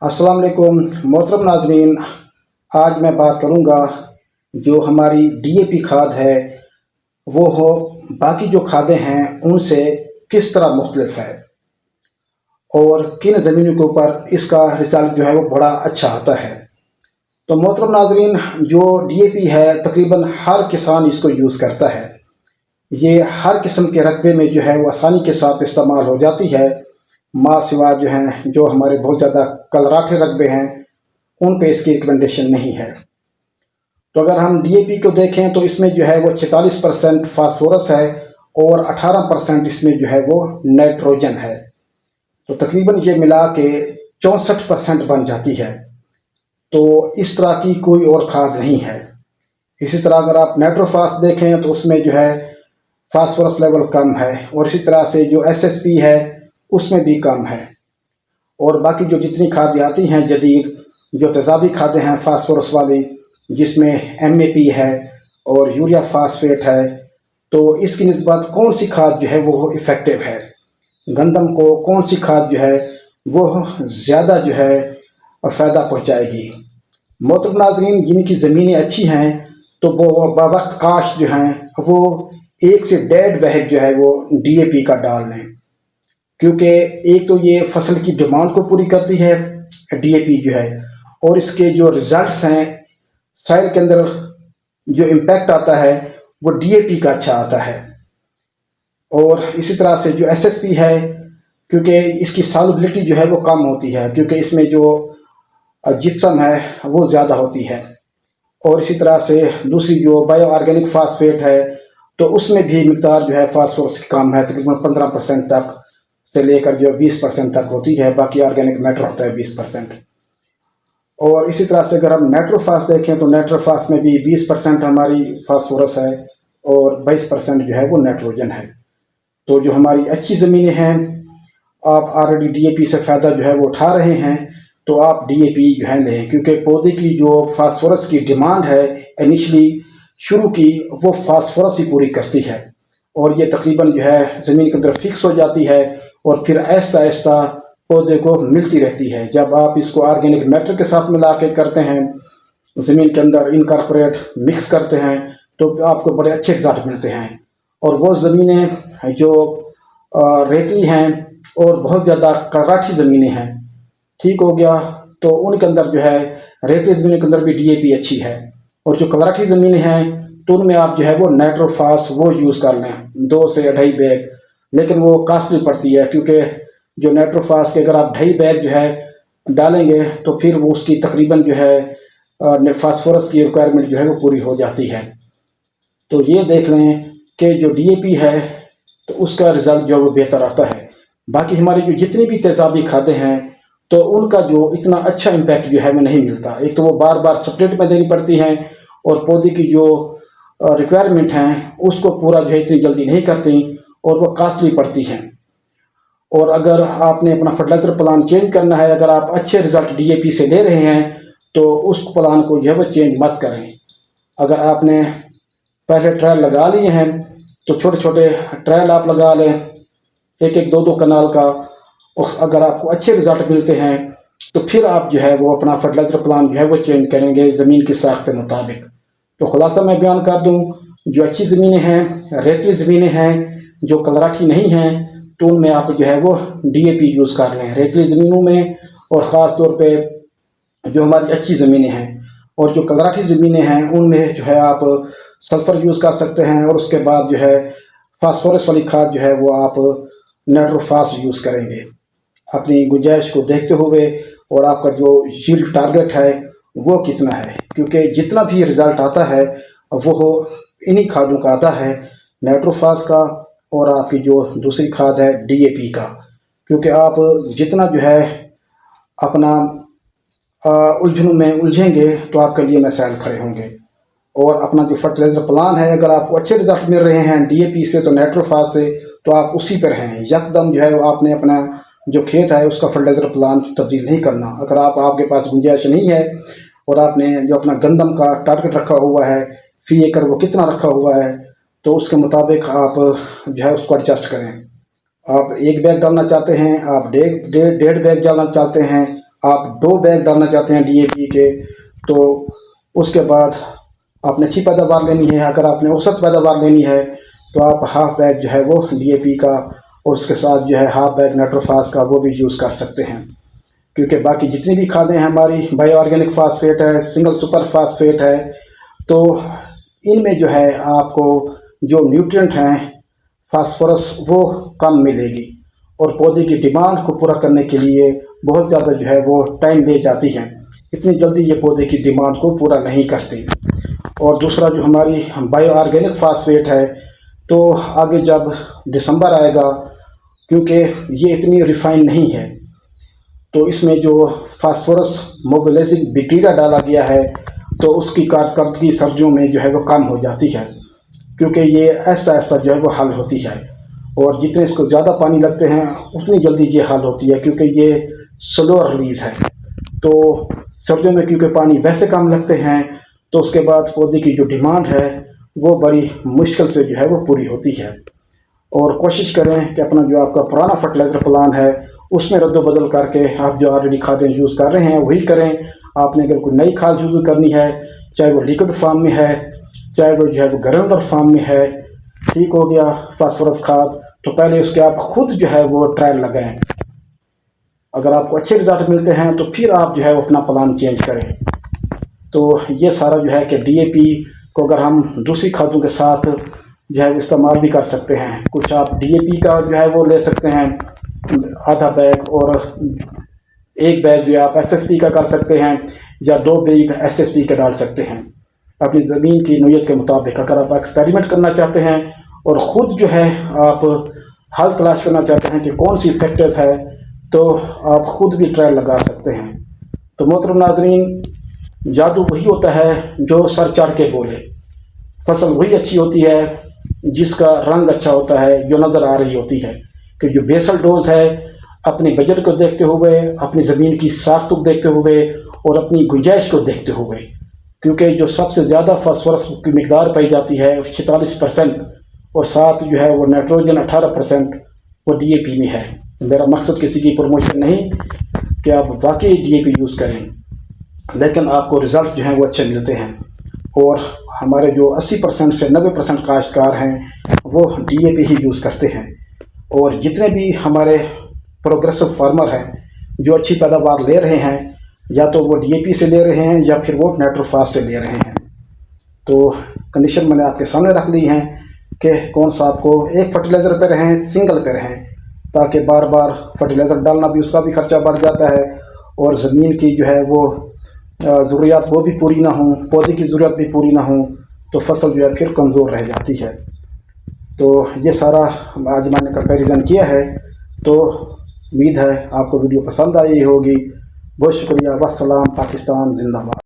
अस्सलाम वालेकुम मोहतरम नाजरीन। आज मैं बात करूंगा जो हमारी डीएपी खाद है वो बाकी जो खादें हैं उनसे किस तरह मुख्तलिफ है और किन ज़मीनों के ऊपर इसका रिजल्ट जो है वो बड़ा अच्छा आता है। तो मोहतरम नाजरीन, जो डीएपी है तकरीबन हर किसान इसको यूज़ करता है। ये हर किस्म के रकबे में जो है वो आसानी के साथ इस्तेमाल हो जाती है। माँ सिवा जो हैं जो हमारे बहुत ज़्यादा कलराठे रकबे हैं उन पे इसकी रिकमेंडेशन नहीं है। तो अगर हम डीएपी को देखें तो इसमें जो है वो 46% फास्फोरस है और 18% इसमें जो है वो नाइट्रोजन है। तो तकरीबन ये मिला के 64% बन जाती है। तो इस तरह की कोई और खाद नहीं है। इसी तरह अगर आप नाइट्रोफास देखें तो उसमें जो है फास्फोरस लेवल कम है और इसी तरह से जो एसएसपी है उसमें भी कम है। और बाकी जो जितनी खादें आती हैं जदीद जो तेज़ाबी खादें हैं फास्फोरस वाली, जिसमें एमएपी है और यूरिया फास्फेट है, तो इसकी निस्बत कौन सी खाद जो है वो इफ़ेक्टिव है, गंदम को कौन सी खाद जो है वो ज़्यादा जो है फ़ायदा पहुँचाएगी। मोहतरम नाज़रीन, जिनकी ज़मीनें अच्छी हैं तो वो बावक्त काश जो हैं वो 1 से 1.5 बैग जो है वो डीएपी का डाल लें, क्योंकि एक तो ये फसल की डिमांड को पूरी करती है डीएपी जो है, और इसके जो रिज़ल्ट्स हैं सॉइल के अंदर जो इम्पैक्ट आता है वो डीएपी का अच्छा आता है। और इसी तरह से जो एसएसपी है, क्योंकि इसकी सॉल्युबिलिटी जो है वो कम होती है क्योंकि इसमें जो जिप्सम है वो ज़्यादा होती है। और इसी तरह से दूसरी जो बायो ऑर्गेनिक फास्फेट है तो उसमें भी मिकदार जो है फास्फोरस की कम है, तकरीबन 15% तक से लेकर जो 20% तक होती है। बाकी ऑर्गेनिक मैटर होता है 20%। और इसी तरह से अगर हम नाइट्रोफास देखें तो नाइट्रोफास में भी 20% हमारी फास्फोरस है और 22% जो है वो नाइट्रोजन है। तो जो हमारी अच्छी ज़मीनें हैं, आप ऑलरेडी डीएपी से फ़ायदा जो है वो उठा रहे हैं, तो आप डीएपी जो है लें, क्योंकि पौधे की जो फास्फोरस की डिमांड है इनिशली शुरू की वो फास्फोरस ही पूरी करती है और ये तकरीबन जो है ज़मीन के अंदर फिक्स हो जाती है और फिर आहिस्ता आहिस्ता पौधे को मिलती रहती है। जब आप इसको ऑर्गेनिक मैटर के साथ मिला के करते हैं, ज़मीन के अंदर इनकॉर्पोरेट मिक्स करते हैं, तो आपको बड़े अच्छे रिजल्ट मिलते हैं। और वो ज़मीनें जो रेतली हैं और बहुत ज़्यादा कराठी ज़मीनें हैं, ठीक हो गया, तो उनके अंदर जो है रेतली ज़मीन के अंदर भी डीएपी अच्छी है। और जो कलराठी ज़मीनें हैं तो उनमें आप जो है वो नाइट्रोफास वो यूज़ कर लें 2 से 2.5 बैग, लेकिन वो कास्टली पड़ती है क्योंकि जो नाइट्रोफास के अगर आप 2.5 बैग जो है डालेंगे तो फिर वो उसकी तकरीबन जो है फास्फोरस की रिक्वायरमेंट जो है वो पूरी हो जाती है। तो ये देख लें कि जो डीएपी है तो उसका रिज़ल्ट जो है वो बेहतर आता है। बाकी हमारी जो जितनी भी तेज़ाबी खादें हैं तो उनका जो इतना अच्छा इम्पैक्ट जो है वो नहीं मिलता। एक तो वो बार बार स्प्रेड में देनी पड़ती हैं और पौधे की जो रिक्वायरमेंट हैं उसको पूरा जो है इतनी जल्दी नहीं करती और वो कास्टली पड़ती हैं। और अगर आपने अपना फर्टिलाइज़र प्लान चेंज करना है, अगर आप अच्छे रिज़ल्ट डीएपी से ले रहे हैं तो उस प्लान को जो है वो चेंज मत करें। अगर आपने पहले ट्रायल लगा लिए हैं तो छोटे छोटे ट्रायल आप लगा लें, 1-1, 2-2 कनाल का, और अगर आपको अच्छे रिज़ल्ट मिलते हैं तो फिर आप जो है वो अपना फर्टिलाइज़र प्लान जो है वो चेंज करेंगे ज़मीन की साख्त के मुताबिक। तो खुलासा मैं बयान कर दूं, जो अच्छी ज़मीनें हैं, रेतली ज़मीनें हैं, जो कलराठी नहीं हैं, तो उनमें आप जो है वो डीएपी यूज़ कर लें रेतली ज़मीनों में। और ख़ास तौर पे जो हमारी अच्छी ज़मीनें हैं और जो कलराठी ज़मीनें हैं उनमें जो है आप सल्फ़र यूज़ कर सकते हैं और उसके बाद जो है फास्फोरस वाली खाद जो है वो आप नाइट्रोफास यूज़ करेंगे अपनी गुंजाइश को देखते हुए, और आपका जो यील्ड टारगेट है वो कितना है, क्योंकि जितना भी रिज़ल्ट आता है वो इन्हीं खादों का आता है, नाइट्रोफास का और आपकी जो दूसरी खाद है डीएपी का। क्योंकि आप जितना जो है अपना उलझनों में उलझेंगे तो आपके लिए मसाइल खड़े होंगे। और अपना जो फर्टिलाइज़र प्लान है, अगर आपको अच्छे रिज़ल्ट मिल रहे हैं डीएपी से तो नाइट्रोफास से, तो आप उसी पर हैं। यकदम जो है आपने अपना जो खेत है उसका फर्टिलाइज़र प्लान तब्दील नहीं करना। अगर आपके पास गुंजाइश नहीं है और आपने जो अपना गंदम का टारगेट रखा हुआ है फी एकड़ वो कितना रखा हुआ है, तो उसके मुताबिक आप जो है उसको एडजस्ट करें। आप 1 बैग डालना चाहते हैं, आप 1.5 बैग डालना चाहते हैं, आप 2 बैग डालना चाहते हैं DAP के, तो उसके बाद आपने अच्छी पैदावार लेनी है। अगर आपने औसत पैदावार लेनी है तो आप हाफ बैग जो है वो DAP का और उसके साथ जो है हाफ बैग नाइट्रोफास का वो भी यूज़ कर सकते हैं। क्योंकि बाकी जितनी भी खादें हैं हमारी, बायो ऑर्गेनिक फास्फेट है, सिंगल सुपर फास्फेट है, तो इनमें जो है आपको जो न्यूट्रिएंट हैं फास्फोरस वो कम मिलेगी और पौधे की डिमांड को पूरा करने के लिए बहुत ज़्यादा जो है वो टाइम ले जाती है। इतनी जल्दी ये पौधे की डिमांड को पूरा नहीं करती। और दूसरा जो हमारी बायो ऑर्गेनिक फास्फेट है, तो आगे जब दिसंबर आएगा, क्योंकि ये इतनी रिफाइन नहीं है, तो इसमें जो फास्फोरस मोबिलाइजिंग बैक्टीरिया डाला गया है तो उसकी कारकर्दगी सर्दियों में जो है वो कम हो जाती है, क्योंकि ये ऐसा ऐसा जो है वो हल होती है। और जितने इसको ज़्यादा पानी लगते हैं उतनी जल्दी ये हल होती है, क्योंकि ये स्लो रिलीज़ है। तो सर्दियों में क्योंकि पानी वैसे कम लगते हैं, तो उसके बाद पौधे की जो डिमांड है वो बड़ी मुश्किल से जो है वो पूरी होती है। और कोशिश करें कि अपना जो आपका पुराना फर्टिलाइज़र प्लान है उसमें रद्द-बदल करके आप जो ऑलरेडी खादें यूज़ कर रहे हैं वही करें। आपने अगर कोई नई खाद यूज़ करनी है, चाहे वो लिक्विड फॉर्म में है, चाहे वो जो है वो ग्रैनुलर फॉर्म में है, ठीक हो गया फास्फोरस खाद, तो पहले उसके आप खुद जो है वो ट्रायल लगाएं। अगर आपको अच्छे रिजल्ट मिलते हैं तो फिर आप जो है वो अपना प्लान चेंज करें। तो ये सारा जो है कि DAP को अगर हम दूसरी खादों के साथ जो है इस्तेमाल भी कर सकते हैं। कुछ आप DAP का जो है वो ले सकते हैं आधा बैग, और 1 बैग जो आप SSP का कर सकते हैं, या 2 बैग SSP का डाल सकते हैं अपनी ज़मीन की नोयत के मुताबिक। अगर आप एक्सपेरिमेंट करना चाहते हैं और ख़ुद जो है आप हल तलाश करना चाहते हैं कि कौन सी इफेक्टिव है, तो आप ख़ुद भी ट्रायल लगा सकते हैं। तो मोहतरम नाज़रीन, जादू वही होता है जो सर चढ़ के बोले। फसल वही अच्छी होती है जिसका रंग अच्छा होता है, जो नज़र आ रही होती है। कि जो बेसल डोज है, अपने बजट को देखते हुए, अपनी ज़मीन की साख्त को देखते हुए और अपनी गुंजाइश को देखते हुए, क्योंकि जो सबसे ज़्यादा फास्फोरस की मिकदार पाई जाती है 46%, और साथ जो है वो नाइट्रोजन 18% वो DAP में है। मेरा मकसद किसी की प्रमोशन नहीं कि आप वाकई DAP यूज़ करें, लेकिन आपको रिज़ल्ट जो हैं वो अच्छे मिलते हैं। और हमारे जो 80% से 90% काश्तकार हैं वो DAP ही यूज़ करते हैं। और जितने भी हमारे प्रोग्रेसिव फार्मर हैं जो अच्छी पैदावार ले रहे हैं, या तो वो DAP से ले रहे हैं या फिर वो नाइट्रोफास से ले रहे हैं। तो कंडीशन मैंने आपके सामने रख ली है कि कौन सा आपको एक फर्टिलाइज़र पे रहें, सिंगल पे रहें, ताकि बार बार फर्टिलाइज़र डालना भी उसका भी खर्चा बढ़ जाता है, और ज़मीन की जो है वो ज़रूरियात वो भी पूरी ना हो, पौधे की ज़रूरत भी पूरी ना हो, तो फसल जो है फिर कमज़ोर रह जाती है। तो ये सारा आज मैंने कंपैरिजन किया है। तो उम्मीद है आपको वीडियो पसंद आई होगी। बहुत शुक्रिया। वस्सलाम। पाकिस्तान जिंदाबाद।